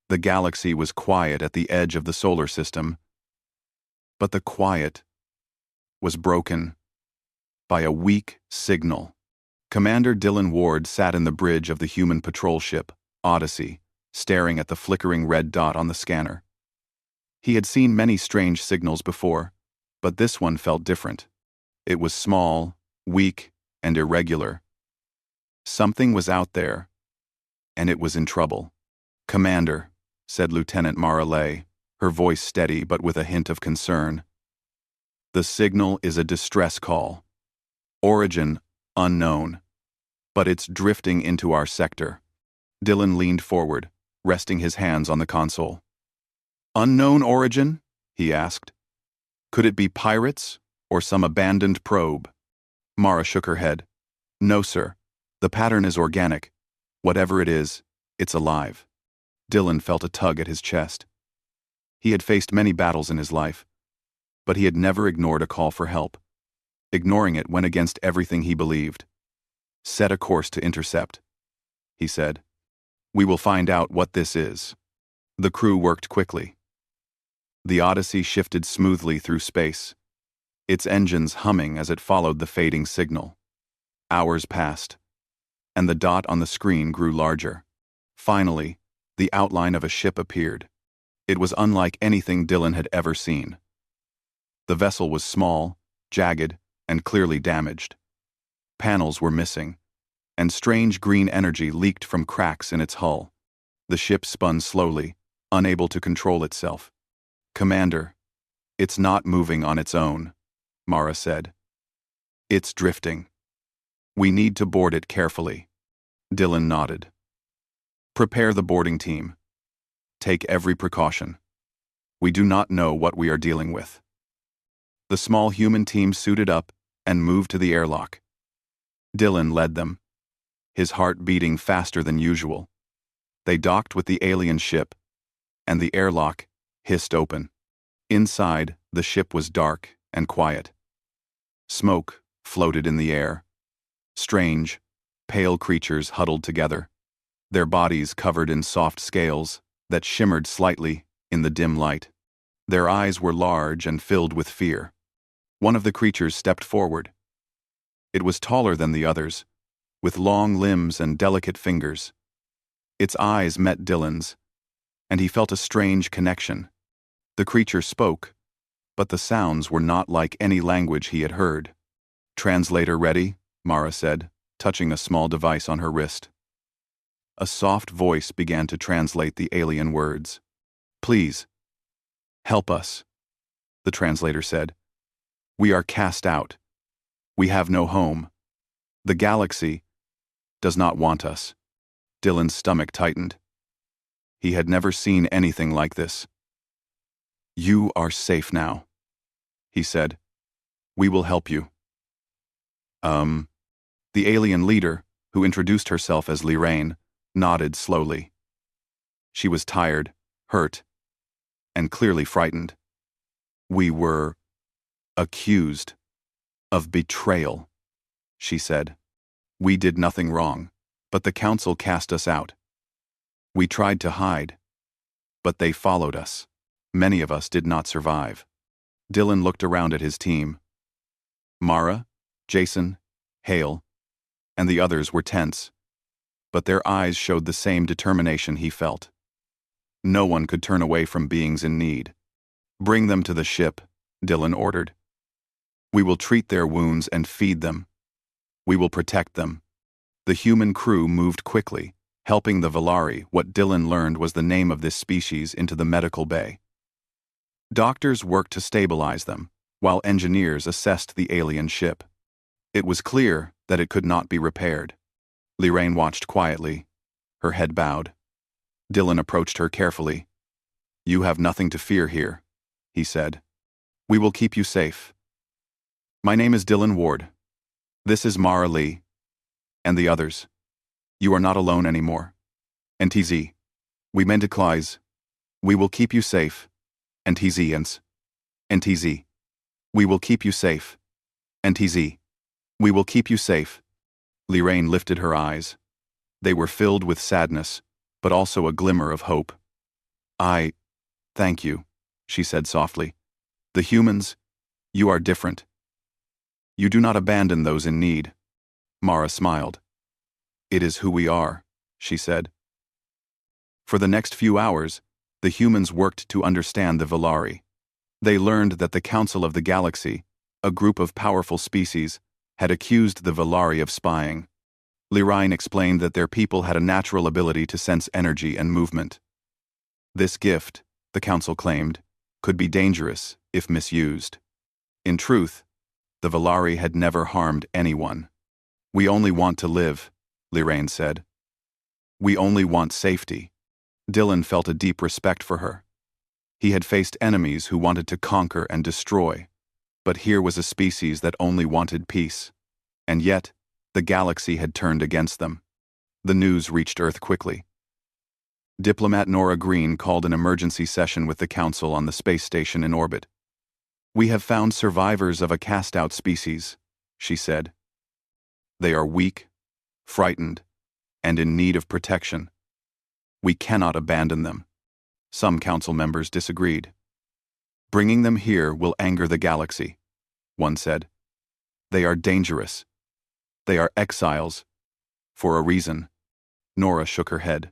The galaxy was quiet at the edge of the solar system, but the quiet was broken by a weak signal. Commander Dylan Ward sat in the bridge of the human patrol ship, Odyssey, staring at the flickering red dot on the scanner. He had seen many strange signals before, but this one felt different. It was small, weak, and irregular. Something was out there, and it was in trouble. "Commander," said Lieutenant Mara Lay, her voice steady but with a hint of concern. "The signal is a distress call. Origin unknown, but it's drifting into our sector." Dylan leaned forward, resting his hands on the console. "Unknown origin?" he asked. "Could it be pirates or some abandoned probe?" Mara shook her head. "No, sir. The pattern is organic. Whatever it is, it's alive." Dylan felt a tug at his chest. He had faced many battles in his life, but he had never ignored a call for help. Ignoring it went against everything he believed. "Set a course to intercept," he said. "We will find out what this is." The crew worked quickly. The Odyssey shifted smoothly through space, its engines humming as it followed the fading signal. Hours passed, and the dot on the screen grew larger. Finally, the outline of a ship appeared. It was unlike anything Dylan had ever seen. The vessel was small, jagged, and clearly damaged. Panels were missing, and strange green energy leaked from cracks in its hull. The ship spun slowly, unable to control itself. "Commander, it's not moving on its own," Mara said. "It's drifting. We need to board it carefully." Dylan nodded. "Prepare the boarding team. Take every precaution. We do not know what we are dealing with." The small human team suited up and moved to the airlock. Dylan led them, his heart beating faster than usual. They docked with the alien ship, and the airlock hissed open. Inside, the ship was dark and quiet. Smoke floated in the air. Strange, pale creatures huddled together, their bodies covered in soft scales that shimmered slightly in the dim light. Their eyes were large and filled with fear. One of the creatures stepped forward. It was taller than the others, with long limbs and delicate fingers. Its eyes met Dylan's, and he felt a strange connection. The creature spoke, but the sounds were not like any language he had heard. "Translator ready?" Mara said, touching a small device on her wrist. A soft voice began to translate the alien words. "Please, help us," the translator said. "We are cast out. We have no home. The galaxy does not want us." Dylan's stomach tightened. He had never seen anything like this. "You are safe now," he said. "We will help you." The alien leader, who introduced herself as Liraine, nodded slowly. She was tired, hurt, and clearly frightened. "We were accused of betrayal," she said. "We did nothing wrong, but the council cast us out. We tried to hide, but they followed us. Many of us did not survive." Dylan looked around at his team. Mara, Jason, Hale, and the others were tense, but their eyes showed the same determination he felt. No one could turn away from beings in need. "Bring them to the ship," Dylan ordered. "We will treat their wounds and feed them. We will protect them." The human crew moved quickly, helping the Velari, what Dylan learned was the name of this species, into the medical bay. Doctors worked to stabilize them, while engineers assessed the alien ship. It was clear that it could not be repaired. Liraine watched quietly, her head bowed. Dylan approached her carefully. "You have nothing to fear here," he said. "We will keep you safe. My name is Dylan Ward. This is Mara Lee. And the others. You are not alone anymore. NTZ. We mendiclize. We will keep you safe. NTZ. NTZ. We will keep you safe. NTZ. We will keep you safe." Liraine lifted her eyes. They were filled with sadness, but also a glimmer of hope. Thank you, she said softly. The humans, you are different. You do not abandon those in need. Mara smiled. It is who we are, she said. For the next few hours, the humans worked to understand the Velari. They learned that the Council of the Galaxy, a group of powerful species, had accused the Velari of spying. Liraine explained that their people had a natural ability to sense energy and movement. This gift, the Council claimed, could be dangerous if misused. In truth, the Velari had never harmed anyone. We only want to live, Liraine said. We only want safety. Dylan felt a deep respect for her. He had faced enemies who wanted to conquer and destroy, but here was a species that only wanted peace. And yet, the galaxy had turned against them. The news reached Earth quickly. Diplomat Nora Green called an emergency session with the Council on the space station in orbit. We have found survivors of a cast-out species, she said. They are weak, frightened, and in need of protection. We cannot abandon them. Some council members disagreed. Bringing them here will anger the galaxy, one said. They are dangerous. They are exiles. For a reason. Nora shook her head.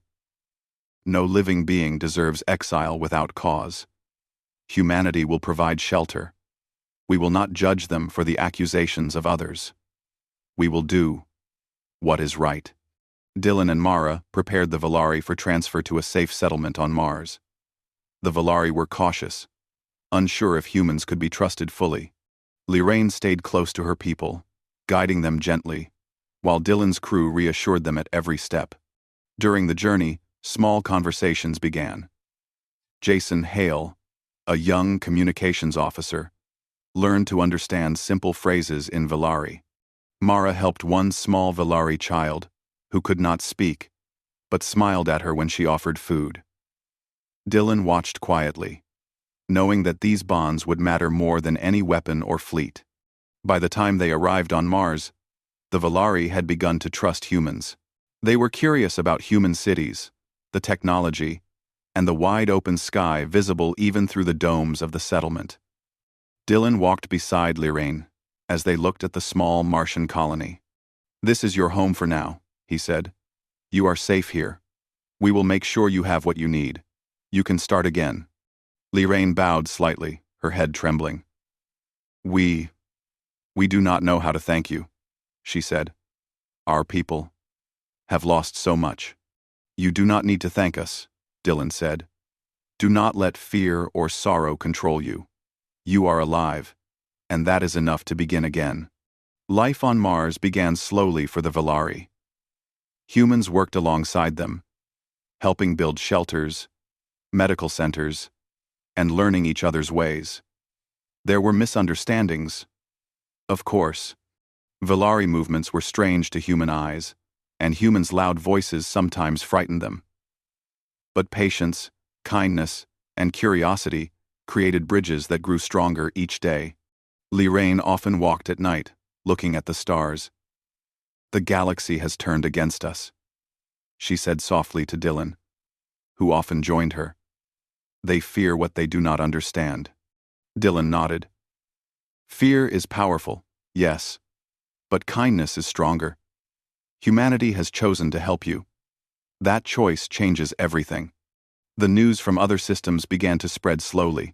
No living being deserves exile without cause. Humanity will provide shelter. We will not judge them for the accusations of others. We will do what is right. Dylan and Mara prepared the Velari for transfer to a safe settlement on Mars. The Velari were cautious, unsure if humans could be trusted fully. Liraine stayed close to her people, guiding them gently, while Dylan's crew reassured them at every step. During the journey, small conversations began. Jason Hale, a young communications officer, learned to understand simple phrases in Velari. Mara helped one small Velari child, who could not speak, but smiled at her when she offered food. Dylan watched quietly, knowing that these bonds would matter more than any weapon or fleet. By the time they arrived on Mars, the Velari had begun to trust humans. They were curious about human cities, the technology, and the wide-open sky visible even through the domes of the settlement. Dylan walked beside Liraine as they looked at the small Martian colony. This is your home for now, he said. You are safe here. We will make sure you have what you need. You can start again. Liraine bowed slightly, her head trembling. We do not know how to thank you, she said. Our people have lost so much. You do not need to thank us, Dylan said. Do not let fear or sorrow control you. You are alive, and that is enough to begin again. Life on Mars began slowly for the Velari. Humans worked alongside them, helping build shelters, medical centers, and learning each other's ways. There were misunderstandings. Of course, Velari movements were strange to human eyes, and humans' loud voices sometimes frightened them. But patience, kindness, and curiosity created bridges that grew stronger each day. Liraine often walked at night, looking at the stars. The galaxy has turned against us, she said softly to Dylan, who often joined her. They fear what they do not understand. Dylan nodded. Fear is powerful, yes, but kindness is stronger. Humanity has chosen to help you. That choice changes everything. The news from other systems began to spread slowly.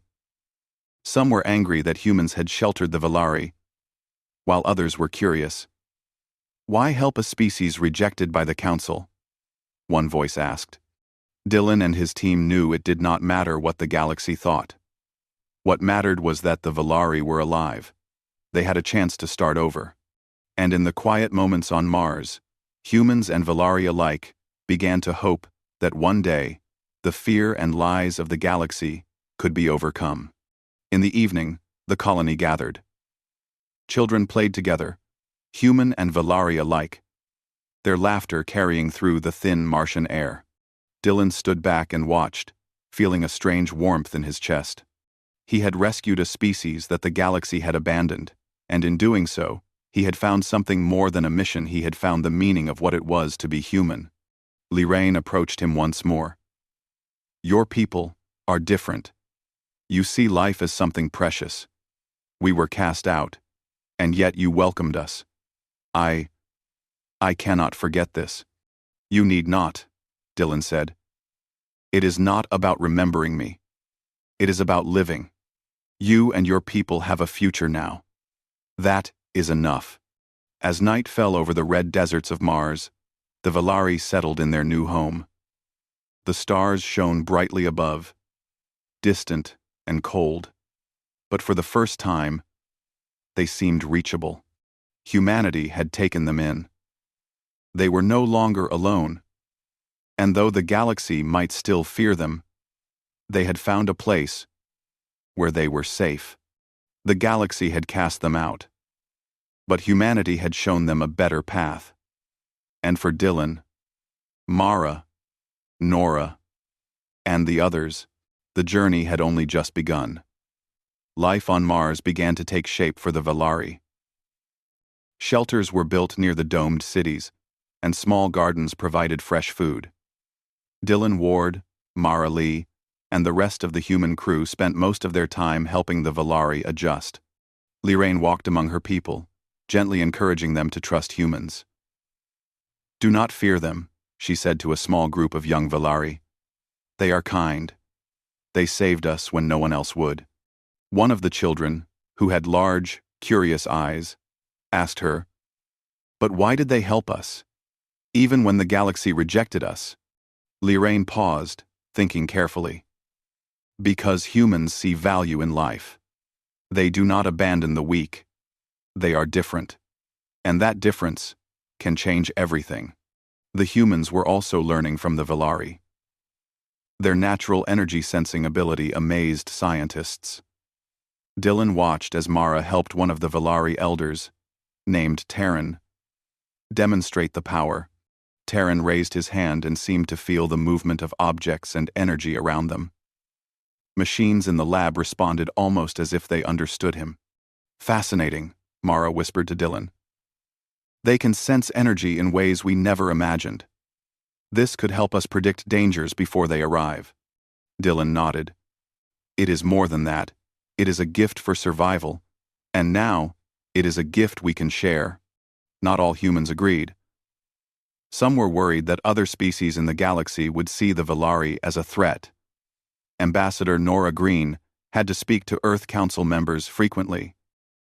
Some were angry that humans had sheltered the Velari, while others were curious. Why help a species rejected by the Council? One voice asked. Dylan and his team knew it did not matter what the galaxy thought. What mattered was that the Velari were alive. They had a chance to start over. And in the quiet moments on Mars, humans and Velari alike began to hope that one day, the fear and lies of the galaxy could be overcome. In the evening, the colony gathered. Children played together, human and Velari alike, their laughter carrying through the thin Martian air. Dylan stood back and watched, feeling a strange warmth in his chest. He had rescued a species that the galaxy had abandoned, and in doing so, he had found something more than a mission. He had found the meaning of what it was to be human. Liraine approached him once more. Your people are different. You see life as something precious. We were cast out, and yet you welcomed us. I cannot forget this. You need not, Dylan said. It is not about remembering me. It is about living. You and your people have a future now. That is enough. As night fell over the red deserts of Mars, the Valari settled in their new home. The stars shone brightly above, distant and cold, but for the first time, they seemed reachable. Humanity had taken them in. They were no longer alone, and though the galaxy might still fear them, they had found a place where they were safe. The galaxy had cast them out, but humanity had shown them a better path. And for Dylan, Mara, Nora, and the others, the journey had only just begun. Life on Mars began to take shape for the Valari. Shelters were built near the domed cities, and small gardens provided fresh food. Dylan Ward, Mara Lee, and the rest of the human crew spent most of their time helping the Valari adjust. Liraine walked among her people, gently encouraging them to trust humans. "Do not fear them," she said to a small group of young Valari. "They are kind. They saved us when no one else would." One of the children, who had large, curious eyes, asked her, "But why did they help us? Even when the galaxy rejected us?" Liraine paused, thinking carefully. "Because humans see value in life. They do not abandon the weak. They are different. And that difference can change everything." The humans were also learning from the Valari. Their natural energy sensing ability amazed scientists. Dylan watched as Mara helped one of the Valari elders, named Terran, demonstrate the power. Terran raised his hand and seemed to feel the movement of objects and energy around them. Machines in the lab responded almost as if they understood him. "Fascinating," Mara whispered to Dylan. "They can sense energy in ways we never imagined. This could help us predict dangers before they arrive." Dylan nodded. "It is more than that. It is a gift for survival, and now, it is a gift we can share." Not all humans agreed. Some were worried that other species in the galaxy would see the Valari as a threat. Ambassador Nora Green had to speak to Earth Council members frequently.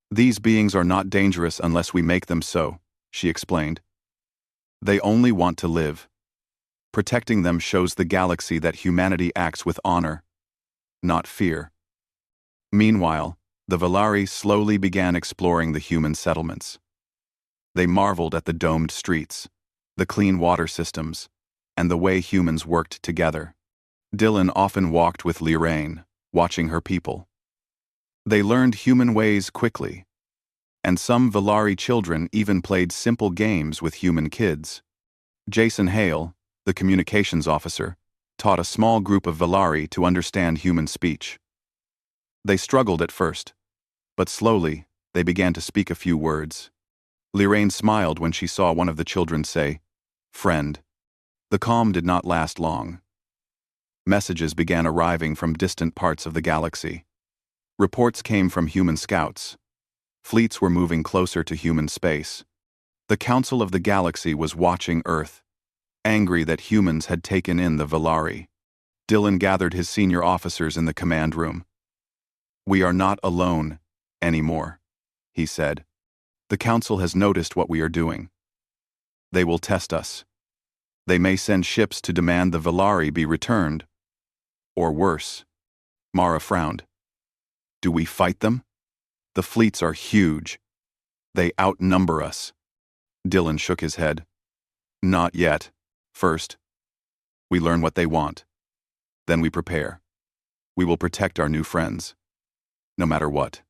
"These beings are not dangerous unless we make them so," she explained. "They only want to live. Protecting them shows the galaxy that humanity acts with honor, not fear." Meanwhile, the Valari slowly began exploring the human settlements. They marveled at the domed streets, the clean water systems, and the way humans worked together. Dylan often walked with Liraine, watching her people. They learned human ways quickly, and some Valari children even played simple games with human kids. Jason Hale, the communications officer, taught a small group of Valari to understand human speech. They struggled at first, but slowly they began to speak a few words. Liraine smiled when she saw one of the children say, "Friend." The calm did not last long. Messages began arriving from distant parts of the galaxy. Reports came from human scouts. Fleets were moving closer to human space. The Council of the Galaxy was watching Earth, angry that humans had taken in the Valari. Dylan gathered his senior officers in the command room. "We are not alone anymore," he said. "The Council has noticed what we are doing. They will test us. They may send ships to demand the Valari be returned. Or worse." Mara frowned. "Do we fight them? The fleets are huge. They outnumber us." Dylan shook his head. "Not yet. First, we learn what they want. Then we prepare. We will protect our new friends, no matter what."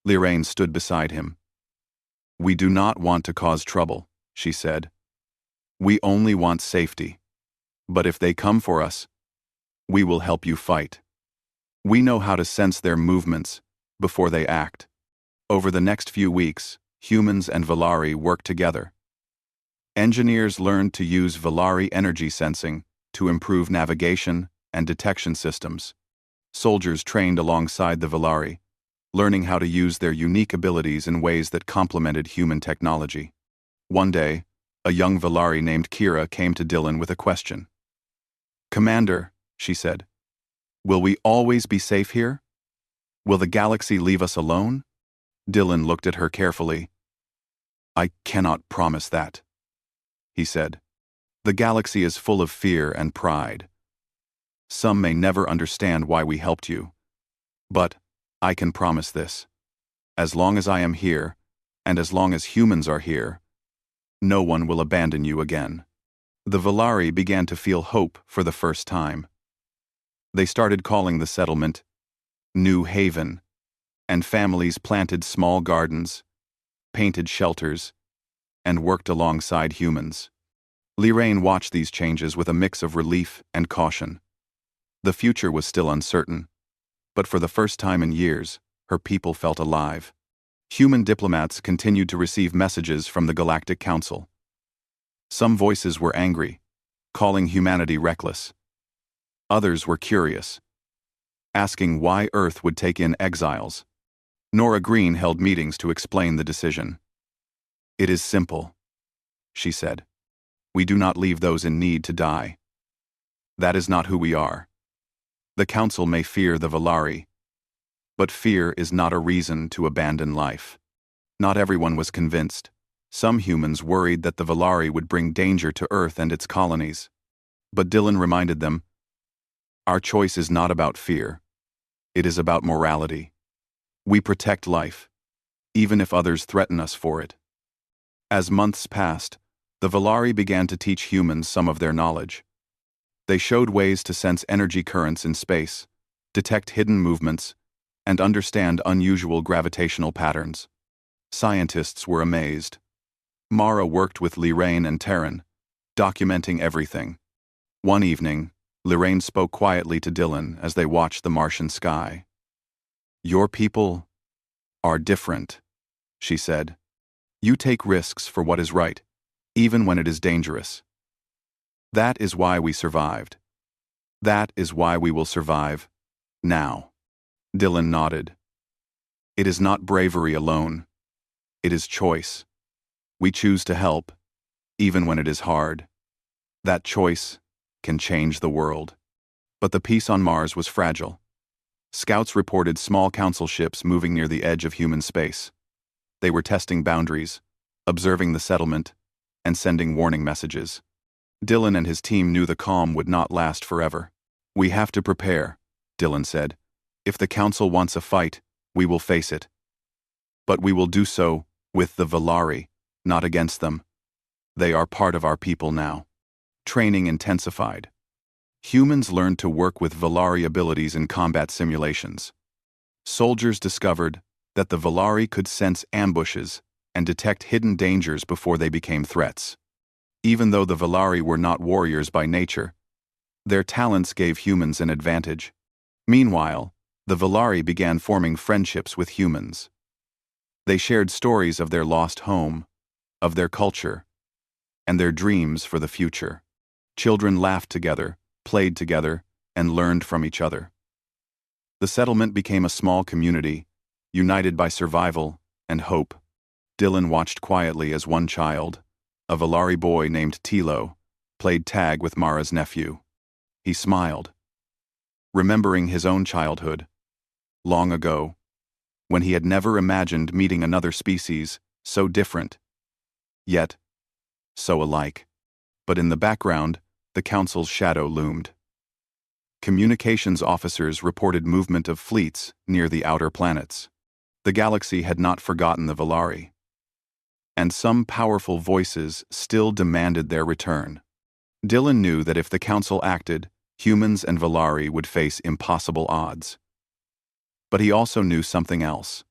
Liraine stood beside him. "We do not want to cause trouble," she said. "We only want safety. But if they come for us, we will help you fight. We know how to sense their movements before they act." Over the next few weeks, humans and Valari worked together. Engineers learned to use Valari energy sensing to improve navigation and detection systems. Soldiers trained alongside the Valari, learning how to use their unique abilities in ways that complemented human technology. One day, a young Valari named Kira came to Dylan with a question. "Commander," she said, "will we always be safe here? Will the galaxy leave us alone?" Dylan looked at her carefully. "I cannot promise that," he said. "The galaxy is full of fear and pride. Some may never understand why we helped you. But I can promise this. As long as I am here, and as long as humans are here, no one will abandon you again." The Valari began to feel hope for the first time. They started calling the settlement New Haven, and families planted small gardens, painted shelters, and worked alongside humans. Liraine watched these changes with a mix of relief and caution. The future was still uncertain, but for the first time in years, her people felt alive. Human diplomats continued to receive messages from the Galactic Council. Some voices were angry, calling humanity reckless. Others were curious, asking why Earth would take in exiles. Nora Green held meetings to explain the decision. "It is simple," she said. "We do not leave those in need to die. That is not who we are. The Council may fear the Valari, but fear is not a reason to abandon life." Not everyone was convinced. Some humans worried that the Valari would bring danger to Earth and its colonies. But Dylan reminded them, "Our choice is not about fear. It is about morality. We protect life, even if others threaten us for it." As months passed, the Valari began to teach humans some of their knowledge. They showed ways to sense energy currents in space, detect hidden movements, and understand unusual gravitational patterns. Scientists were amazed. Mara worked with Liraine and Terran, documenting everything. One evening, Liraine spoke quietly to Dylan as they watched the Martian sky. "Your people are different," she said. "You take risks for what is right, even when it is dangerous. That is why we survived. That is why we will survive now." Dylan nodded. "It is not bravery alone. It is choice. We choose to help, even when it is hard. That choice can change the world." But the peace on Mars was fragile. Scouts reported small council ships moving near the edge of human space. They were testing boundaries, observing the settlement, and sending warning messages. Dylan and his team knew the calm would not last forever. "We have to prepare," Dylan said. "If the Council wants a fight, we will face it. But we will do so with the Valari, not against them. They are part of our people now." Training intensified. Humans learned to work with Valari abilities in combat simulations. Soldiers discovered that the Valari could sense ambushes and detect hidden dangers before they became threats. Even though the Valari were not warriors by nature, their talents gave humans an advantage. Meanwhile, the Valari began forming friendships with humans. They shared stories of their lost home, of their culture, and their dreams for the future. Children laughed together, played together, and learned from each other. The settlement became a small community, united by survival and hope. Dylan watched quietly as one child, a Valari boy named Tilo, played tag with Mara's nephew. He smiled, remembering his own childhood, long ago, when he had never imagined meeting another species so different, yet so alike. But in the background, the Council's shadow loomed. Communications officers reported movement of fleets near the outer planets. The galaxy had not forgotten the Valari. And some powerful voices still demanded their return. Dylan knew that if the Council acted, humans and Valari would face impossible odds. But he also knew something else.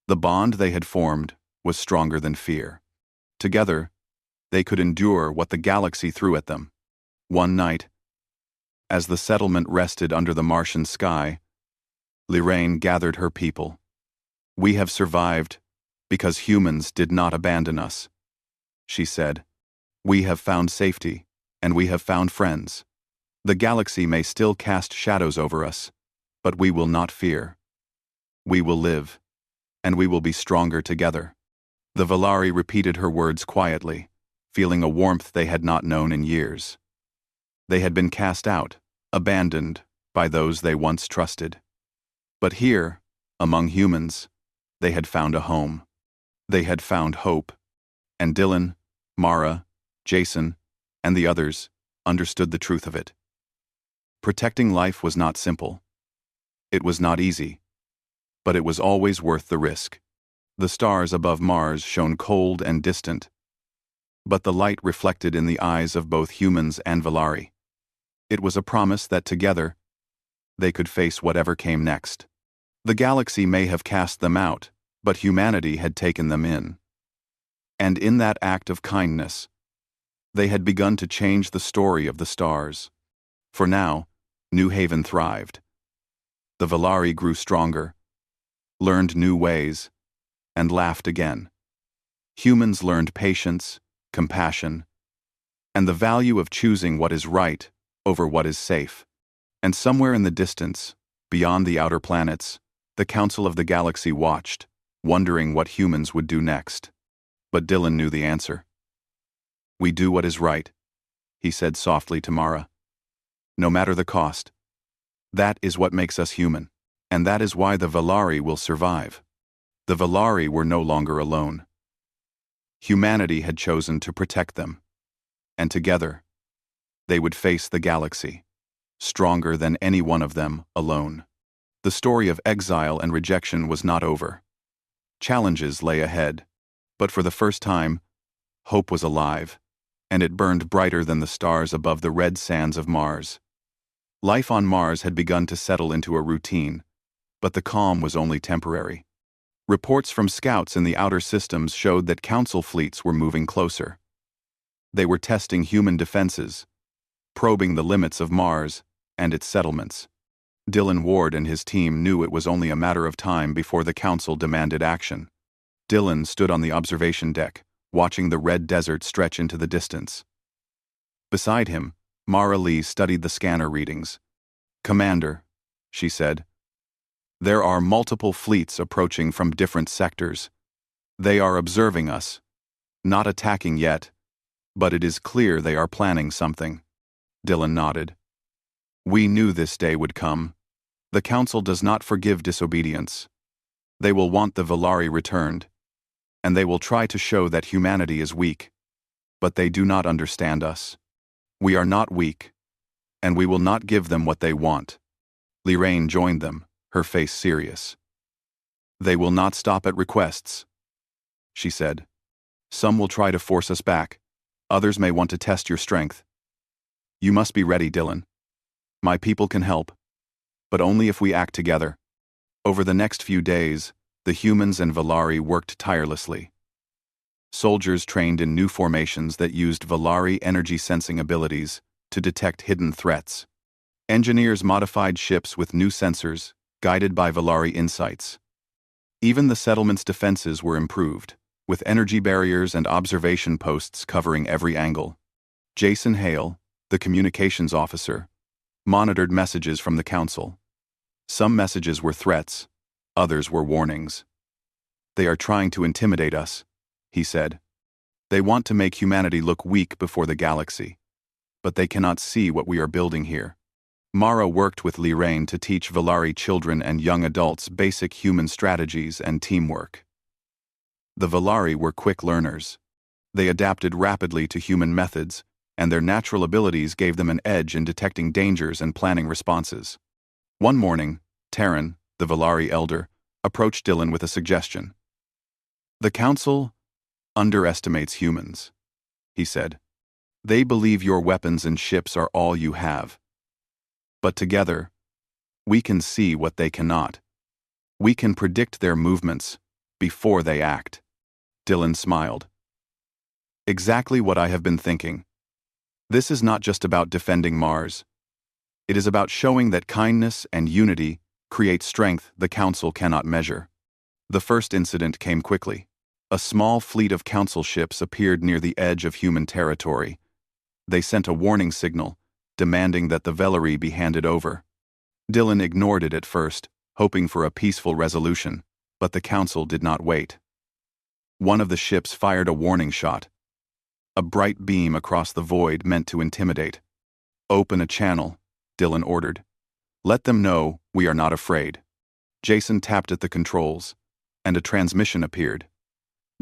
The bond they had formed was stronger than fear. Together, they could endure what the galaxy threw at them. One night, as the settlement rested under the Martian sky, Liraine gathered her people. "We have survived because humans did not abandon us," she said. "We have found safety, and we have found friends. The galaxy may still cast shadows over us, But we will not fear. We will live, and we will be stronger together. The Valari repeated her words quietly, feeling a warmth they had not known in years. They had been cast out, abandoned, by those they once trusted. But here, among humans, they had found a home. They had found hope. And Dylan, Mara, Jason, and the others understood the truth of it. Protecting life was not simple. It was not easy. But it was always worth the risk. The stars above Mars shone cold and distant, but the light reflected in the eyes of both humans and Valari. It was a promise that together, they could face whatever came next. The galaxy may have cast them out, but humanity had taken them in. And in that act of kindness, they had begun to change the story of the stars. For now, New Haven thrived. The Valari grew stronger, learned new ways, and laughed again. Humans learned patience, compassion, and the value of choosing what is right over what is safe. And somewhere in the distance, beyond the outer planets, the Council of the Galaxy watched, wondering what humans would do next. But Dylan knew the answer. "We do what is right," he said softly to Mara. "No matter the cost. That is what makes us human, and that is why the Valari will survive." The Valari were no longer alone. Humanity had chosen to protect them, and together, they would face the galaxy, stronger than any one of them alone. The story of exile and rejection was not over. Challenges lay ahead, but for the first time, hope was alive, and it burned brighter than the stars above the red sands of Mars. Life on Mars had begun to settle into a routine, but the calm was only temporary. Reports from scouts in the outer systems showed that Council fleets were moving closer. They were testing human defenses, probing the limits of Mars and its settlements. Dylan Ward and his team knew it was only a matter of time before the Council demanded action. Dylan stood on the observation deck, watching the red desert stretch into the distance. Beside him, Mara Lee studied the scanner readings. "Commander," she said, "there are multiple fleets approaching from different sectors. They are observing us, not attacking yet, but it is clear they are planning something." Dylan nodded. "We knew this day would come. The Council does not forgive disobedience. They will want the Valari returned, and they will try to show that humanity is weak, but they do not understand us. We are not weak, and we will not give them what they want." Lorraine joined them, her face serious. "They will not stop at requests," she said. "Some will try to force us back. Others may want to test your strength. You must be ready, Dylan. My people can help, but only if we act together." Over the next few days, the humans and Valari worked tirelessly. Soldiers trained in new formations that used Valari energy-sensing abilities to detect hidden threats. Engineers modified ships with new sensors, guided by Valari insights. Even the settlement's defenses were improved, with energy barriers and observation posts covering every angle. Jason Hale, the communications officer, monitored messages from the Council. Some messages were threats, others were warnings. "They are trying to intimidate us," he said. "They want to make humanity look weak before the galaxy, but they cannot see what we are building here." Mara worked with Lorraine to teach Valari children and young adults basic human strategies and teamwork. The Valari were quick learners. They adapted rapidly to human methods, and their natural abilities gave them an edge in detecting dangers and planning responses. One morning, Terran, the Valari elder, approached Dylan with a suggestion. "The Council underestimates humans," he said. "They believe your weapons and ships are all you have. But together, we can see what they cannot. We can predict their movements before they act." Dylan smiled. "Exactly what I have been thinking. This is not just about defending Mars. It is about showing that kindness and unity create strength the Council cannot measure." The first incident came quickly. A small fleet of Council ships appeared near the edge of human territory. They sent a warning signal, demanding that the Valari be handed over. Dylan ignored it at first, hoping for a peaceful resolution, but the council did not wait. One of the ships fired a warning shot. A bright beam across the void meant to intimidate. "Open a channel," Dylan ordered. "Let them know we are not afraid." Jason tapped at the controls, and a transmission appeared.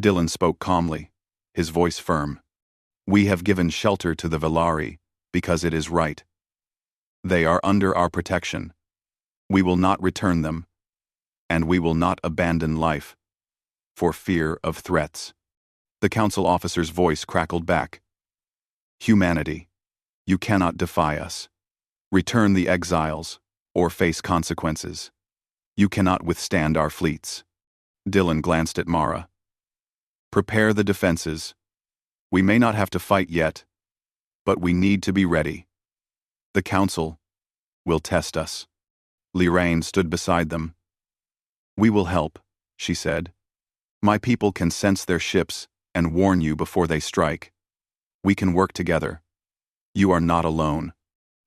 Dylan spoke calmly, his voice firm. "We have given shelter to the Velari because it is right. They are under our protection. We will not return them, and we will not abandon life for fear of threats." The council officer's voice crackled back. "Humanity, you cannot defy us. Return the exiles, or face consequences. You cannot withstand our fleets." Dylan glanced at Mara. "Prepare the defenses. We may not have to fight yet, but we need to be ready. The council will test us." Liraine stood beside them. "We will help," she said. "My people can sense their ships and warn you before they strike. We can work together. You are not alone."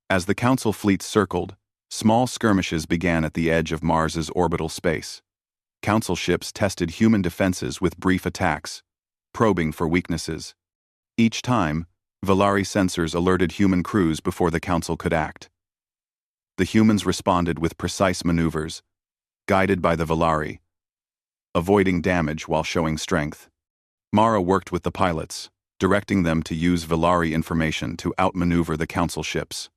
As the council fleet circled, small skirmishes began at the edge of Mars's orbital space. Council ships tested human defenses with brief attacks, probing for weaknesses. Each time, Velari sensors alerted human crews before the council could act. The humans responded with precise maneuvers, guided by the Velari, avoiding damage while showing strength. Mara worked with the pilots, directing them to use Velari information to outmaneuver the council ships.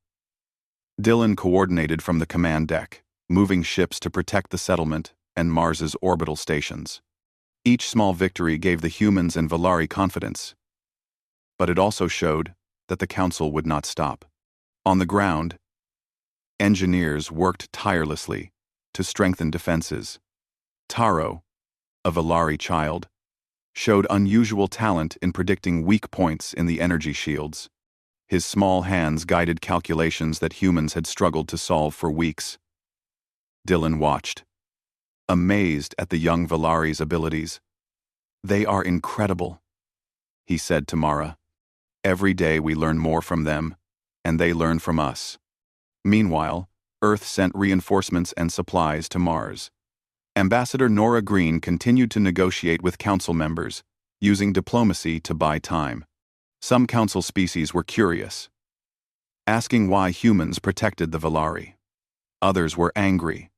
Dylan coordinated from the command deck, moving ships to protect the settlement and Mars's orbital stations. Each small victory gave the humans and Velari confidence, but it also showed that the council would not stop. On the ground, engineers worked tirelessly to strengthen defenses. Taro, a Velari child, showed unusual talent in predicting weak points in the energy shields. His small hands guided calculations that humans had struggled to solve for weeks. Dylan watched, amazed at the young Velari's abilities. "They are incredible," he said to Mara. "Every day we learn more from them, and they learn from us." Meanwhile, Earth sent reinforcements and supplies to Mars. Ambassador Nora Green continued to negotiate with council members, using diplomacy to buy time. Some council species were curious, asking why humans protected the Velari. Others were angry,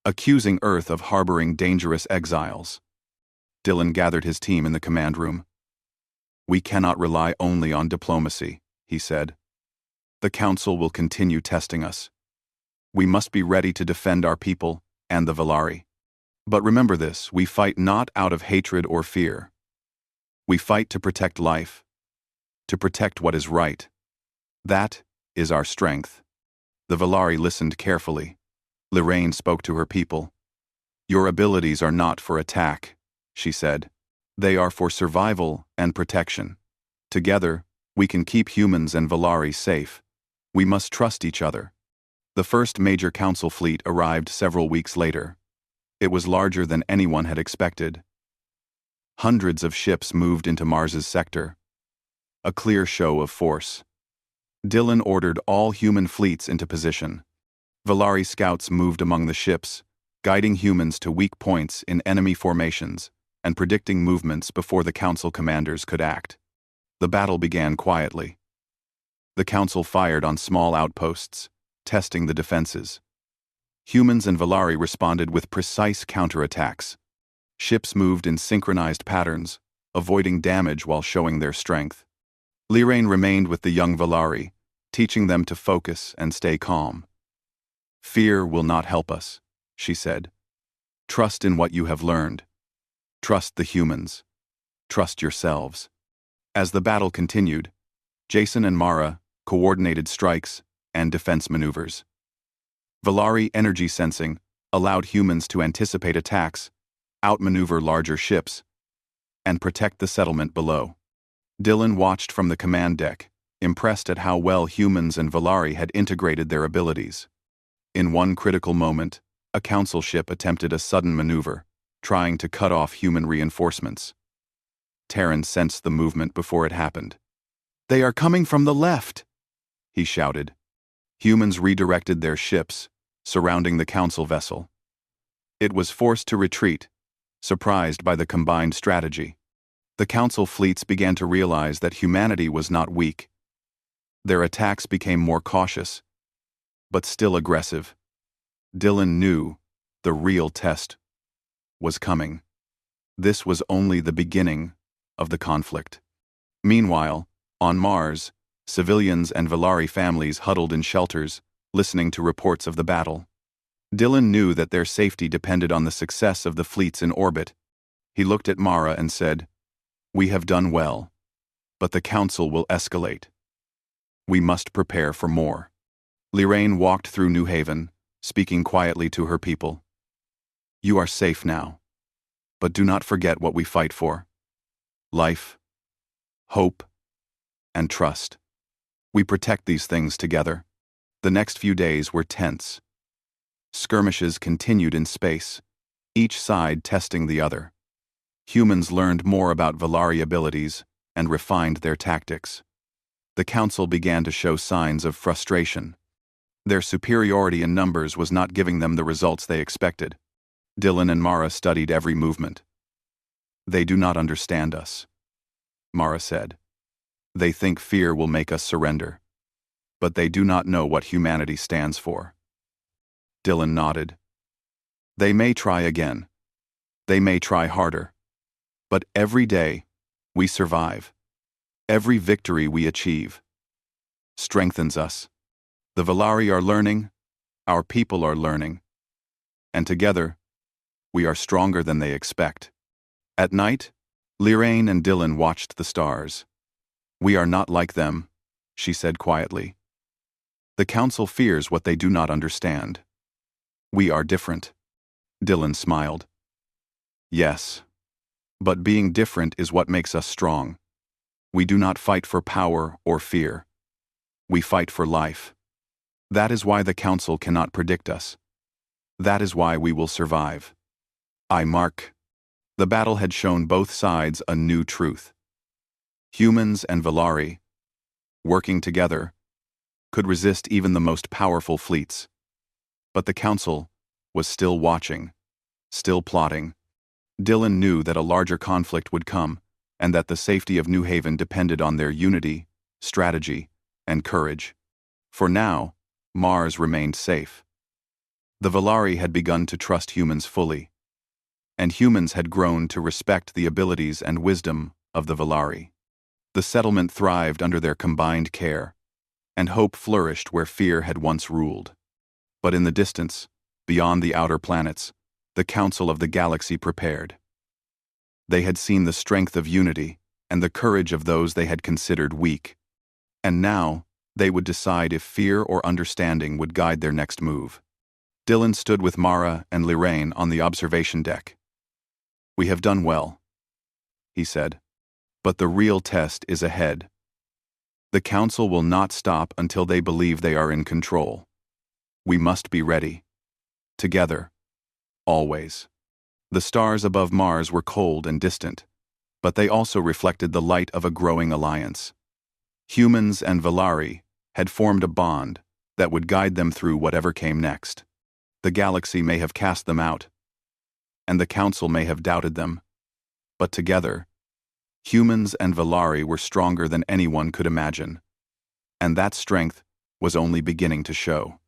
accusing Earth of harboring dangerous exiles. Dylan gathered his team in the command room. "We cannot rely only on diplomacy," he said. "The council will continue testing us. We must be ready to defend our people and the Velari. But remember this, we fight not out of hatred or fear. We fight to protect life, to protect what is right. That is our strength." The Velari listened carefully. Liraine spoke to her people. "Your abilities are not for attack," she said. "They are for survival and protection. Together, we can keep humans and Velari safe. We must trust each other." The first major council fleet arrived several weeks later. It was larger than anyone had expected. Hundreds of ships moved into Mars's sector, a clear show of force. Dylan ordered all human fleets into position. Velari scouts moved among the ships, guiding humans to weak points in enemy formations and predicting movements before the council commanders could act. The battle began quietly. The council fired on small outposts, testing the defenses. Humans and Velari responded with precise counterattacks. Ships moved in synchronized patterns, avoiding damage while showing their strength. Liraine remained with the young Velari, teaching them to focus and stay calm. "Fear will not help us," she said. "Trust in what you have learned. Trust the humans. Trust yourselves." As the battle continued, Jason and Mara coordinated strikes and defense maneuvers. Velari energy sensing allowed humans to anticipate attacks, outmaneuver larger ships, and protect the settlement below. Dylan watched from the command deck, impressed at how well humans and Velari had integrated their abilities. In one critical moment, a council ship attempted a sudden maneuver, trying to cut off human reinforcements. Terran sensed the movement before it happened. "They are coming from the left," he shouted. Humans redirected their ships, surrounding the council vessel. It was forced to retreat, surprised by the combined strategy. The council fleets began to realize that humanity was not weak. Their attacks became more cautious, but still aggressive. Dylan knew the real test was coming. This was only the beginning of the conflict. Meanwhile, on Mars, civilians and Valari families huddled in shelters, listening to reports of the battle. Dylan knew that their safety depended on the success of the fleets in orbit. He looked at Mara and said, "We have done well, but the Council will escalate. We must prepare for more." Liraine walked through New Haven, speaking quietly to her people. "You are safe now, but do not forget what we fight for: life, hope, and trust. We protect these things together." The next few days were tense. Skirmishes continued in space, each side testing the other. Humans learned more about Valari abilities and refined their tactics. The Council began to show signs of frustration. Their superiority in numbers was not giving them the results they expected. Dylan and Mara studied every movement. "They do not understand us," Mara said. "They think fear will make us surrender. But they do not know what humanity stands for." Dylan nodded. "They may try again. They may try harder. But every day, we survive. Every victory we achieve strengthens us. The Valari are learning, our people are learning, and together, we are stronger than they expect." At night, Liraine and Dylan watched the stars. "We are not like them," she said quietly. "The Council fears what they do not understand. We are different." Dylan smiled. "Yes, but being different is what makes us strong. We do not fight for power or fear. We fight for life. That is why the Council cannot predict us. That is why we will survive." The battle had shown both sides a new truth. Humans and Valari, working together, could resist even the most powerful fleets. But the Council was still watching, still plotting. Dylan knew that a larger conflict would come, and that the safety of New Haven depended on their unity, strategy, and courage. For now, Mars remained safe. The Valari had begun to trust humans fully, and humans had grown to respect the abilities and wisdom of the Valari. The settlement thrived under their combined care, and hope flourished where fear had once ruled. But in the distance, beyond the outer planets, the Council of the Galaxy prepared. They had seen the strength of unity and the courage of those they had considered weak. And now, they would decide if fear or understanding would guide their next move. Dylan stood with Mara and Liraine on the observation deck. "We have done well," he said. "But the real test is ahead. The Council will not stop until they believe they are in control. We must be ready. Together. Always." The stars above Mars were cold and distant, but they also reflected the light of a growing alliance. Humans and Valari had formed a bond that would guide them through whatever came next. The galaxy may have cast them out, and the Council may have doubted them, but together, humans and Valari were stronger than anyone could imagine, and that strength was only beginning to show.